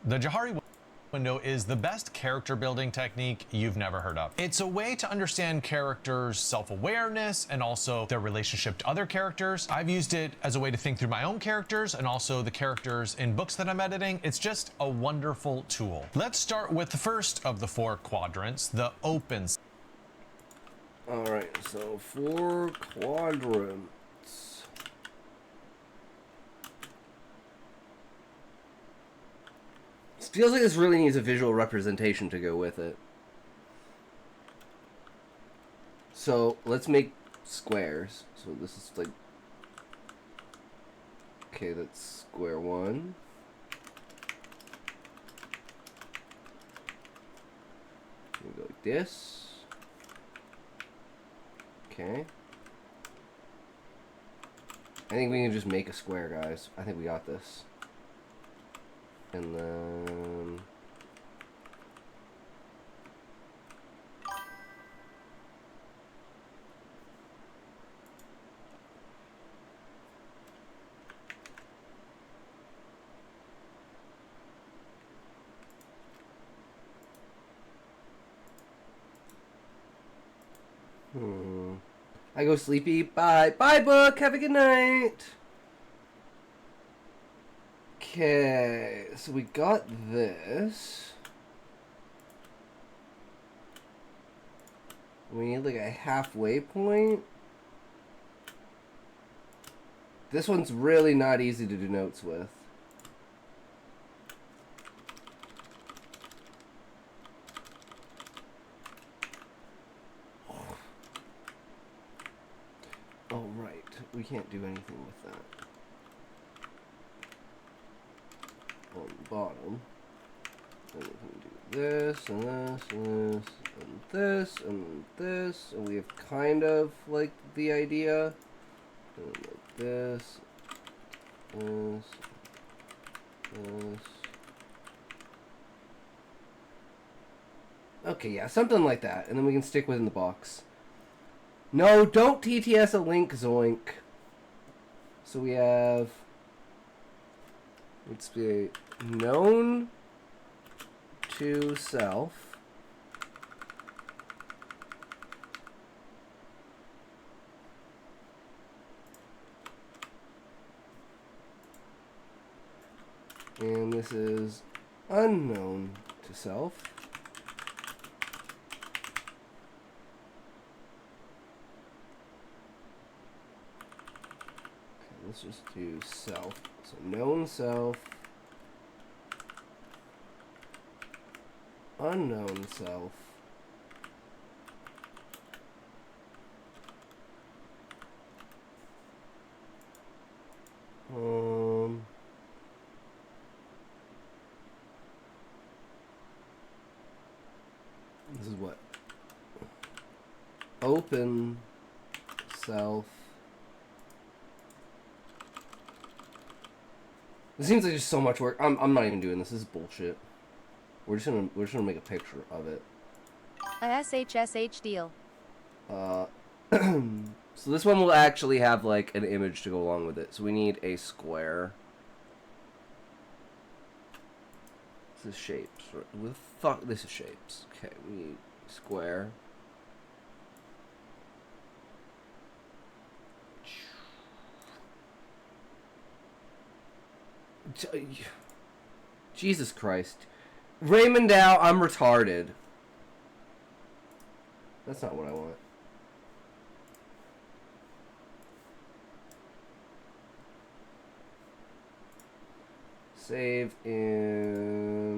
The Johari window is the best character building technique you've never heard of. It's a way to understand characters' self-awareness and also their relationship to other characters. I've used it as a way to think through my own characters and also the characters in books that I'm editing. It's just a wonderful tool. Let's start with the first of the 4 quadrants, the open. All right, so 4 quadrants. Feels like this really needs a visual representation to go with it. So let's make squares. So this is like, okay, that's square 1. We go like this. Okay. I think we can just make a square, guys. I think we got this. And then I go sleepy. Bye. Bye, book. Have a good night. Okay, so we got this. We need like a halfway point. This one's really not easy to do notes with. Oh, right. We can't do anything with that. On the bottom. And we can do this, and this, and this, and this, and this. And we have kind of like the idea. And like this, this, this. Okay, yeah, something like that. And then we can stick within the box. No, don't TTS a link, zoink. So we have... Let's be known to self. And this is unknown to self. Okay, let's just do self. So known self, unknown self, this is what? Open self. This seems like just so much work. I'm not even doing this. This is bullshit. We're just gonna make a picture of it. A SHSH deal. So this one will actually have like an image to go along with it. So we need a square. This is shapes. What the fuck? This is shapes. Okay, we need square. Jesus Christ. Raymond Dow, I'm retarded. That's not what I want. Save in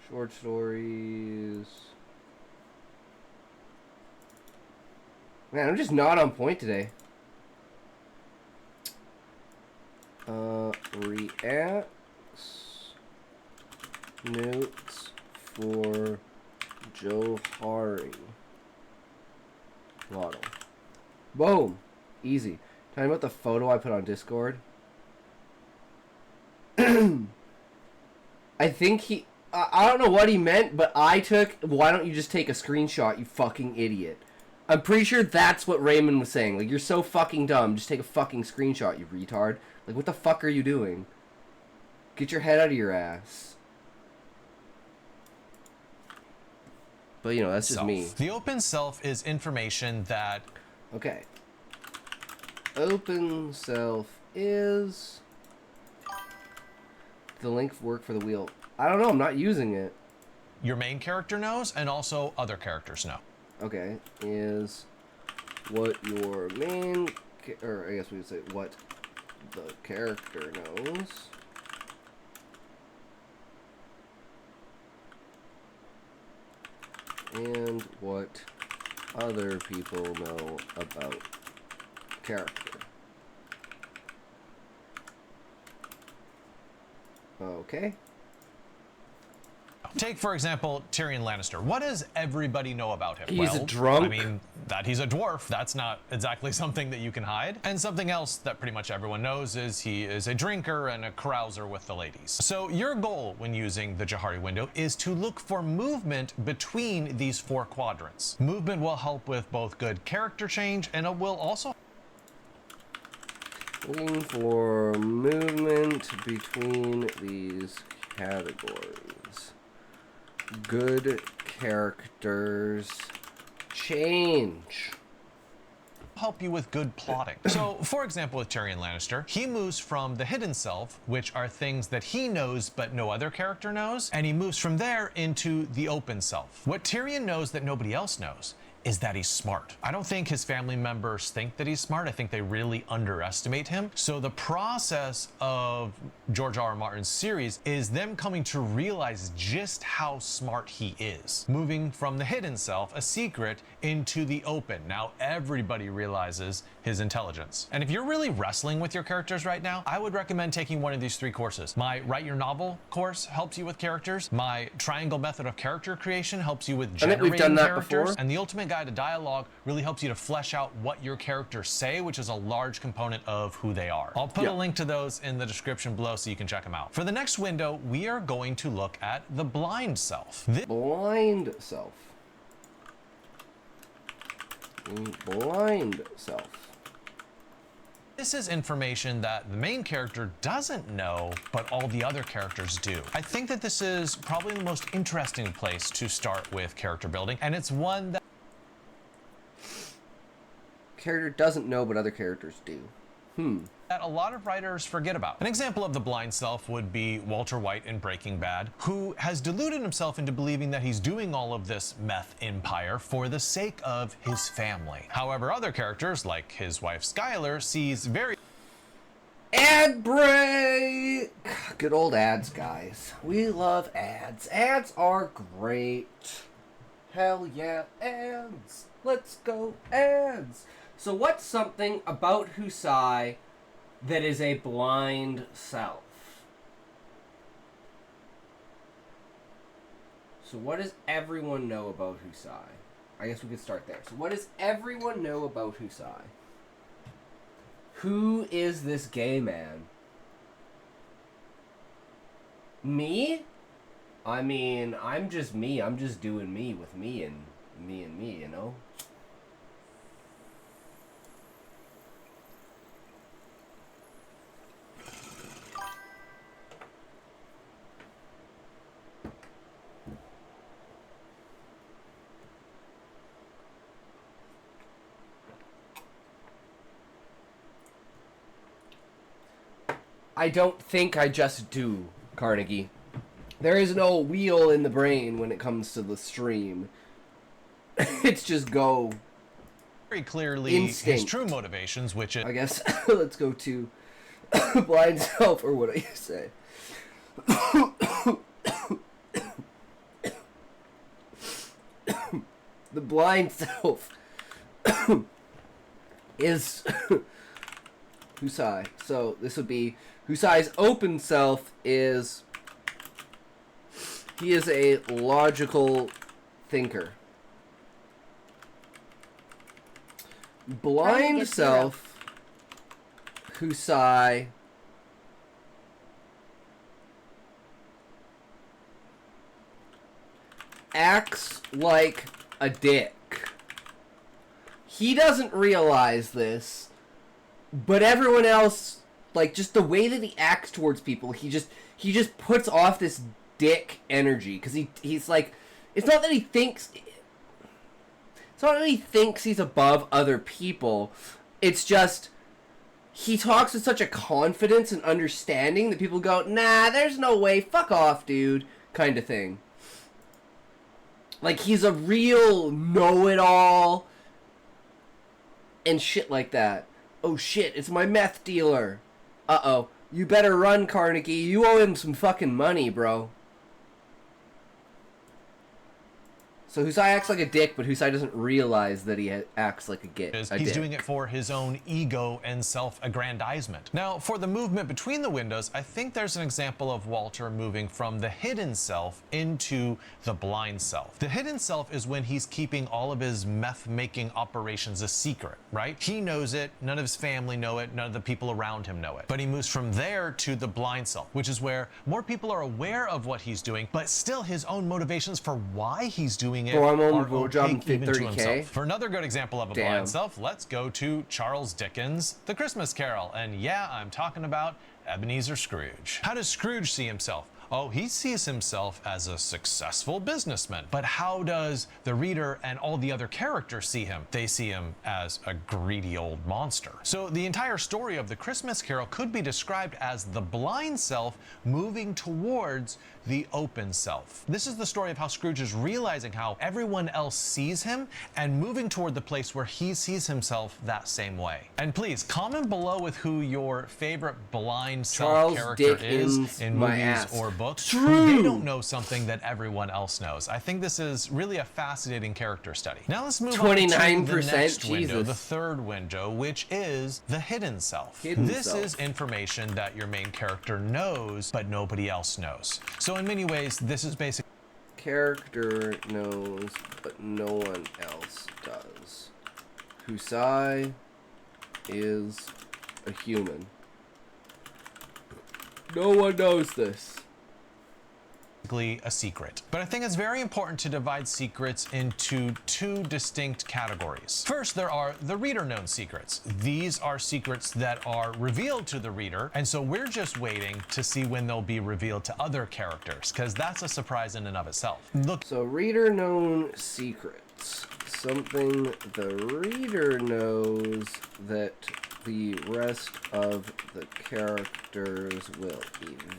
short stories. Man, I'm just not on point today. Reacts notes for Johari model. Boom. Easy. Talking about the photo I put on Discord. I think he... I don't know what he meant, but I took... Why don't you just take a screenshot, you fucking idiot? I'm pretty sure that's what Raymond was saying. Like, you're so fucking dumb. Just take a fucking screenshot, you retard. Like, what the fuck are you doing? Get your head out of your ass. But, you know, that's just me. The open self is information that... Okay. Open self is... the link work for the wheel. I don't know, I'm not using it. your main character knows and also other characters know. Okay, is what your main... or I guess we would say what the character knows. And what other people know about character. Okay. Take, for example, Tyrion Lannister. What does everybody know about him? He's a drunk. I mean, that he's a dwarf. That's not exactly something that you can hide. And something else that pretty much everyone knows is he is a drinker and a carouser with the ladies. So your goal when using the Johari window is to look for movement between these four quadrants. Movement will help with both good character change and it will also... Looking for movement between these categories. Good characters change. Help you with good plotting. So, for example, with Tyrion Lannister, he moves from the hidden self, which are things that he knows but no other character knows, and he moves from there into the open self. What Tyrion knows that nobody else knows is that he's smart. I don't think his family members think that he's smart. I think they really underestimate him. So the process of George R. R. Martin's series is them coming to realize just how smart he is. Moving from the hidden self, a secret, into the open. Now everybody realizes his intelligence. And if you're really wrestling with your characters right now, I would recommend taking one of these three courses. My Write Your Novel course helps you with characters. My Triangle Method of Character Creation helps you with generating we've done that characters. before. And the Ultimate Guide to Dialogue really helps you to flesh out what your characters say, which is a large component of who they are. I'll put a link to those in the description below so you can check them out. For the next window, we are going to look at the blind self. Blind self. Blind self. This is information that the main character doesn't know, but all the other characters do. I think that this is probably the most interesting place to start with character building, and it's one that Character doesn't know, but other characters do. that a lot of writers forget about. An example of the blind self would be Walter White in Breaking Bad, who has deluded himself into believing that he's doing all of this meth empire for the sake of his family. However, other characters, like his wife Skylar, sees very... Ad break! Good old ads, guys. We love ads. Ads are great. Hell yeah, ads. Let's go, ads. So what's something about Husai that is a blind self? So what does everyone know about Husai? I guess we could start there. So what does everyone know about Husai? Who is this gay man? Me? I mean, I'm just me. I'm just doing me with me and me, you know? I don't think I just do, Carnegie. There is no wheel in the brain when it comes to the stream. It's just go. very clearly Instinct. his true motivations, which is... I guess let's go to blind self, or what do you say? The blind self is Husai. So this would be Husai's open self is he is a logical thinker. Blind self, Husai acts like a dick. He doesn't realize this, but everyone else like, just the way that he acts towards people, he just puts off this dick energy, because he's like, it's not that he thinks he's above other people, it's just he talks with such a confidence and understanding that people go, nah, there's no way, fuck off, dude, kind of thing. Like, he's a real know-it-all and shit like that. Oh shit, it's my meth dealer. Uh-oh. You better run, Carnegie. You owe him some fucking money, bro. So Husai acts like a dick, but Husai doesn't realize that he acts like a dick. He's doing it for his own ego and self-aggrandizement. Now, for the movement between the windows, I think there's an example of Walter moving from the hidden self into the blind self. The hidden self is when he's keeping all of his meth-making operations a secret, right? He knows it, none of his family know it, none of the people around him know it. But he moves from there to the blind self, which is where more people are aware of what he's doing, but still his own motivations for why he's doing it I'm on are blowjob opaque even to 30K. himself. For another good example of a blind self, let's go to Charles Dickens' The Christmas Carol. And yeah, I'm talking about Ebenezer Scrooge. How does Scrooge see himself? Oh, he sees himself as a successful businessman. But how does the reader and all the other characters see him? They see him as a greedy old monster. So the entire story of The Christmas Carol could be described as the blind self moving towards the open self. This is the story of how Scrooge is realizing how everyone else sees him and moving toward the place where he sees himself that same way. And please comment below with who your favorite blind self character is in movies or books. True. They don't know something that everyone else knows. I think this is really a fascinating character study. Now let's move on to the next window, the third window, which is the hidden self. This is information that your main character knows, but nobody else knows. So in many ways, this is basically character knows, but no one else does. Husai is a human. No one knows this. A secret. But I think it's very important to divide secrets into two distinct categories. First, there are the reader-known secrets. These are secrets that are revealed to the reader, and so we're just waiting to see when they'll be revealed to other characters, because that's a surprise in and of itself. Look. So reader-known secrets. Something the reader knows that the rest of the characters will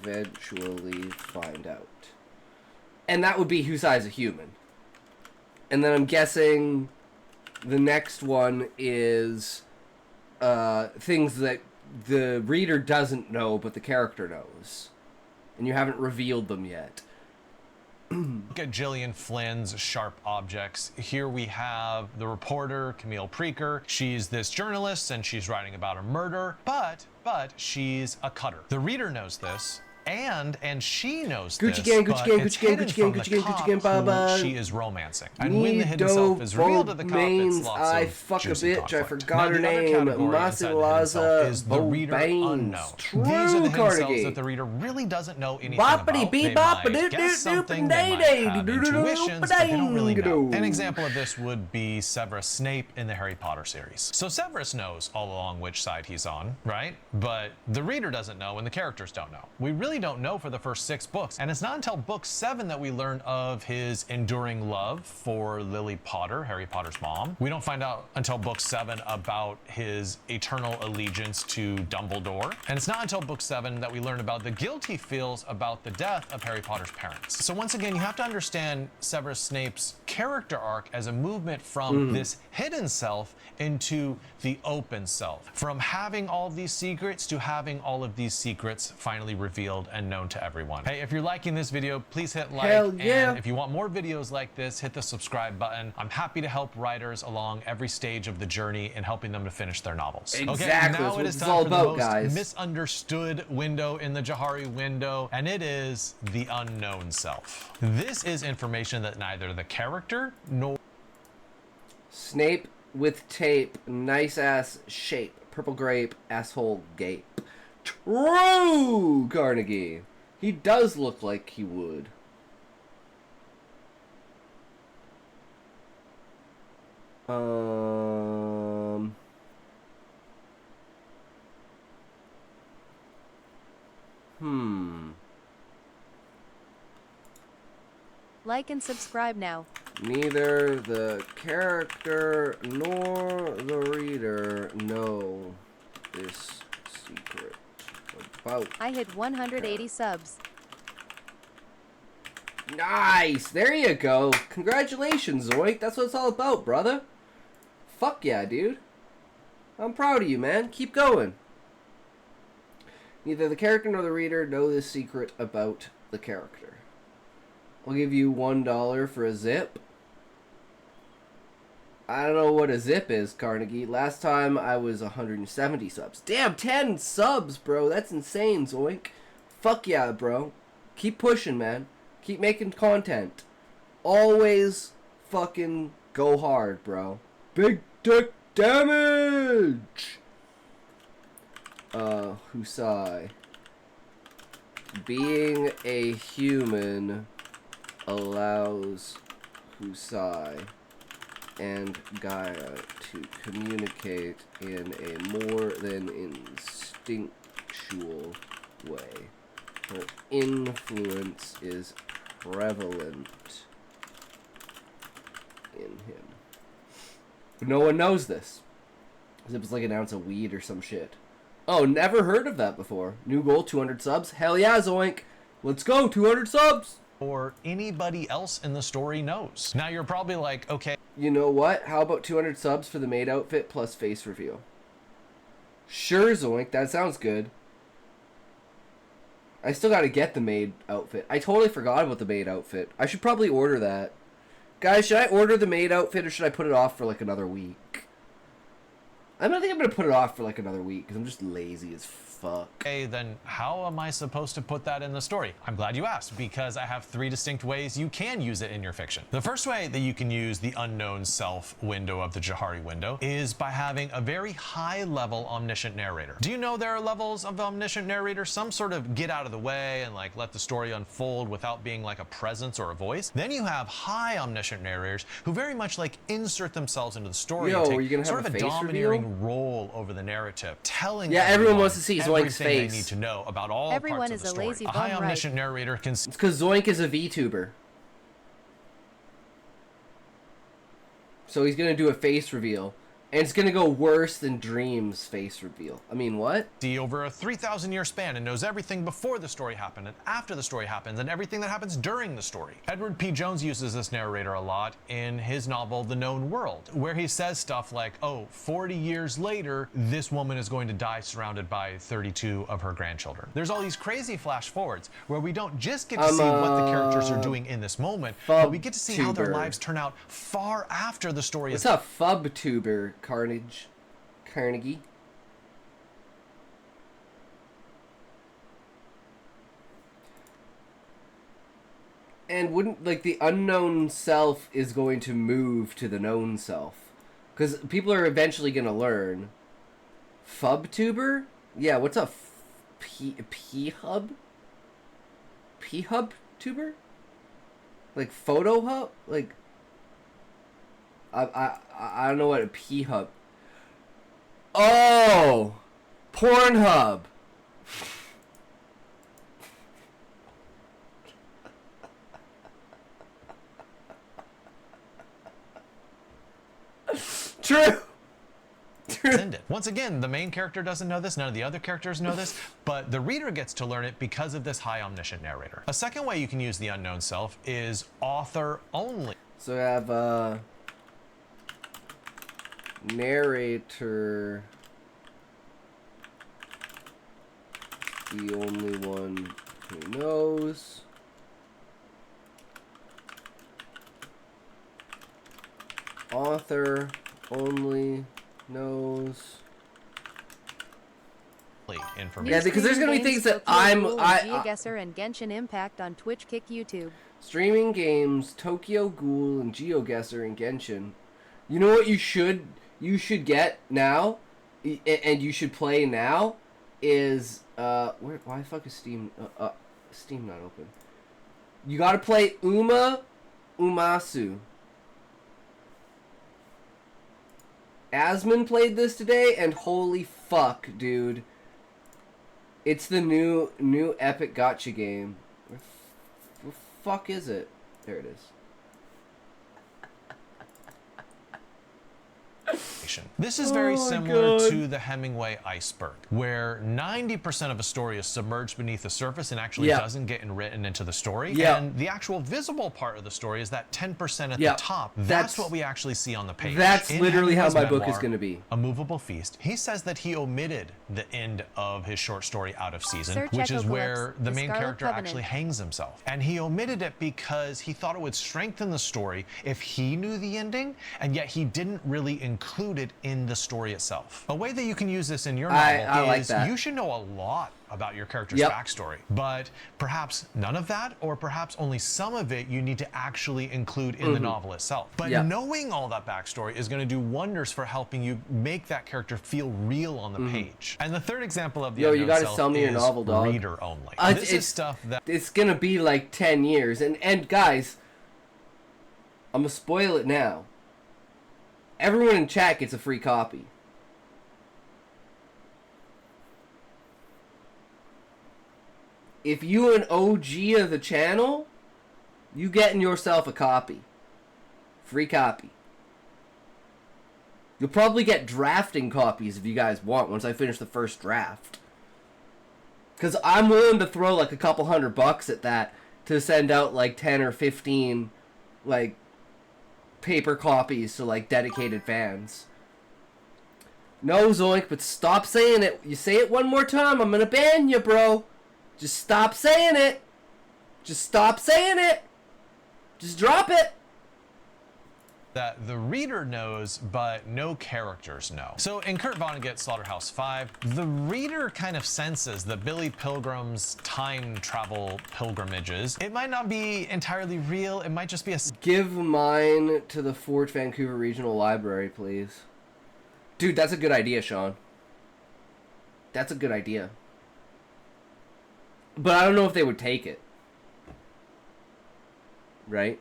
eventually find out. And that would be Husai's a human. And then I'm guessing the next one is things that the reader doesn't know, but the character knows. And you haven't revealed them yet. Look at Gillian Flynn's sharp objects. Here we have the reporter, Camille Preaker. She's this journalist and she's writing about a murder, but she's a cutter. The reader knows this. And she knows this, but it's hidden from the cop who she is romancing. And when the hidden self is revealed to the cop, it's lots of juicy conflict. I forgot her name. Masilaza is the reader unknown. These are the hidden selves that the reader really doesn't know anything about. They might guess something, they might have intuitions, but they don't really know. An example of this would be Severus Snape in the Harry Potter series. So Severus knows all along which side he's on, right? But the reader doesn't know and the characters don't know. We really don't know for the first 6 books. And it's not until book 7 that we learn of his enduring love for Lily Potter, Harry Potter's mom. We don't find out until book 7 about his eternal allegiance to Dumbledore. And it's not until book 7 that we learn about the guilt he feels about the death of Harry Potter's parents. So once again, you have to understand Severus Snape's character arc as a movement from this hidden self into the open self. From having all of these secrets to having all of these secrets finally revealed and known to everyone. Hey, if you're liking this video, please hit like. And if you want more videos like this, hit the subscribe button. I'm happy to help writers along every stage of the journey in helping them to finish their novels. Exactly. Okay, now it is time for the most guys. misunderstood window in the Johari window, and it is the unknown self. This is information that neither the character nor Snape with tape, nice ass shape, purple grape, asshole gape. True, Carnegie. He does look like he would. Like and subscribe now. Neither the character nor the reader know this secret about. I hit 180 subs. Nice! There you go. Congratulations, Zoink. That's what it's all about, brother. Fuck yeah, dude. I'm proud of you, man. Keep going. Neither the character nor the reader know this secret about the character. I'll give you $1 for a zip. I don't know what a zip is, Carnegie. Last time I was 170 subs. Damn, 10 subs, bro. That's insane, Zoink. Fuck yeah, bro. Keep pushing, man. Keep making content. Always fucking go hard, bro. Big dick damage! Husai. Being a human allows Husai and Gaia to communicate in a more than instinctual way. Her influence is prevalent in him. But no one knows this. It was like an ounce of weed or some shit. Oh, never heard of that before. New goal, 200 subs. Hell yeah, Zoink. Let's go, 200 subs. Or anybody else in the story knows. Now you're probably like, okay. You know what? How about 200 subs for the maid outfit plus face reveal? Sure, Zoink. That sounds good. I still gotta get the maid outfit. I totally forgot about the maid outfit. I should probably order that. Guys, should I order the maid outfit or should I put it off for like another week? I don't think I'm gonna put it off for like another week because I'm just lazy as fuck. Okay, then how am I supposed to put that in the story? I'm glad you asked, because I have 3 distinct ways you can use it in your fiction. The first way that you can use the unknown self window of the Johari window is by having a very high level omniscient narrator. Do you know there are levels of omniscient narrator? Some sort of get out of the way and like let the story unfold without being like a presence or a voice. Then you have high omniscient narrators who very much like insert themselves into the story and are you gonna take sort have of a a face dominating reveal? role over the narrative, telling everyone wants to see Zoink's everything face. they need to know about all Everyone parts of is the a story. lazy A high bum, right? omniscient narrator can It's because Zoink is a VTuber. So he's gonna do a face reveal. And it's gonna go worse than Dream's face reveal. I mean, what? see over a 3,000-year span and knows everything before the story happened and after the story happens and everything that happens during the story. Edward P. Jones uses this narrator a lot in his novel The Known World, where he says stuff like, oh, 40 years later, this woman is going to die surrounded by 32 of her grandchildren. There's all these crazy flash forwards where we don't just get to see what the characters are doing in this moment, but we get to see how their Fubtuber. lives turn out far after the story is What's a Fubtuber, Carnegie? And wouldn't, like, the unknown self is going to move to the known self? Because people are eventually going to learn. Fubtuber? Yeah, what's a P-hub? P-hub tuber? Like, photo hub? Like, I don't know what a P-hub... Oh! Pornhub! True! ended. Once again, the main character doesn't know this, none of the other characters know this, but the reader gets to learn it because of this high omniscient narrator. A second way you can use the unknown self is author only. So I have narrator, the only one who knows. Author only knows. Information. Yeah, because there's gonna be things that GeoGuessr and Genshin Impact on Twitch, Kick, YouTube. Streaming games, Tokyo Ghoul and GeoGuessr and Genshin. You know what you should get now, and you should play now, is why the fuck is Steam Steam not open? You gotta play Umasu. Asmon played this today, and holy fuck, dude. It's the new epic gotcha game. Where the fuck is it? There it is. This is very similar God. to the Hemingway iceberg, where 90% of a story is submerged beneath the surface and actually Yeah. doesn't get written into the story. Yeah. And the actual visible part of the story is that 10% at Yeah. the top. That's That's what we actually see on the page. That's In literally how Hemingway's my book is memoir, going to be. A Movable Feast, he says that he omitted the end of his short story Out of Season, Search which is Echocalypse, where the The main Scarlet character Covenant. actually hangs himself. And he omitted it because he thought it would strengthen the story if he knew the ending, and yet he didn't really include it in the story itself. A way that you can use this in your novel I like is that. you should know a lot about your character's Yep. backstory, but perhaps none of that, or perhaps only some of it you need to actually include in the novel itself. But Yeah. knowing all that backstory is going to do wonders for helping you make that character feel real on the page. And the third example of the Yo, you unknown gotta self sell me your is novel, dog. reader only. This it's- is stuff that It's going to be like 10 years. And guys, I'm going to spoil it now. Everyone in chat gets a free copy. If you an OG of the channel, you getting yourself a copy. Free copy. You'll probably get drafting copies if you guys want once I finish the first draft. Because I'm willing to throw like a couple $100 at that to send out like 10 or 15 like paper copies to like dedicated fans. No, Zoink, but stop saying it. You say it one more time, I'm gonna ban you, bro. Just stop saying it. Just stop saying it. Just drop it. that the reader knows, but no characters know. So in Kurt Vonnegut's Slaughterhouse 5, the reader kind of senses that Billy Pilgrim's time travel pilgrimages, it might not be entirely real, it might just be a Give mine to the Fort Vancouver Regional Library, please. Dude, that's a good idea, Sean. That's a good idea. But I don't know if they would take it. Right?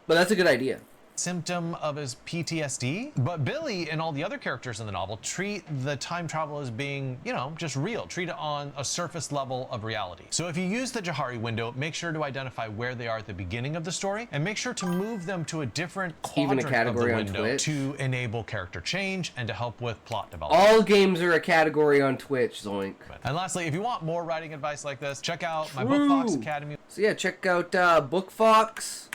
But that's a good idea. symptom of his PTSD. But Billy and all the other characters in the novel treat the time travel as being, you know, just real, treat it on a surface level of reality. So if you use the Johari window, make sure to identify where they are at the beginning of the story and make sure to move them to a different Even a quadrant category of on the window Twitch. to enable character change and to help with plot development. All games are a category on Twitch, Zoink. And lastly, if you want more writing advice like this, check out my True. Bookfox Academy. So yeah, check out Bookfox.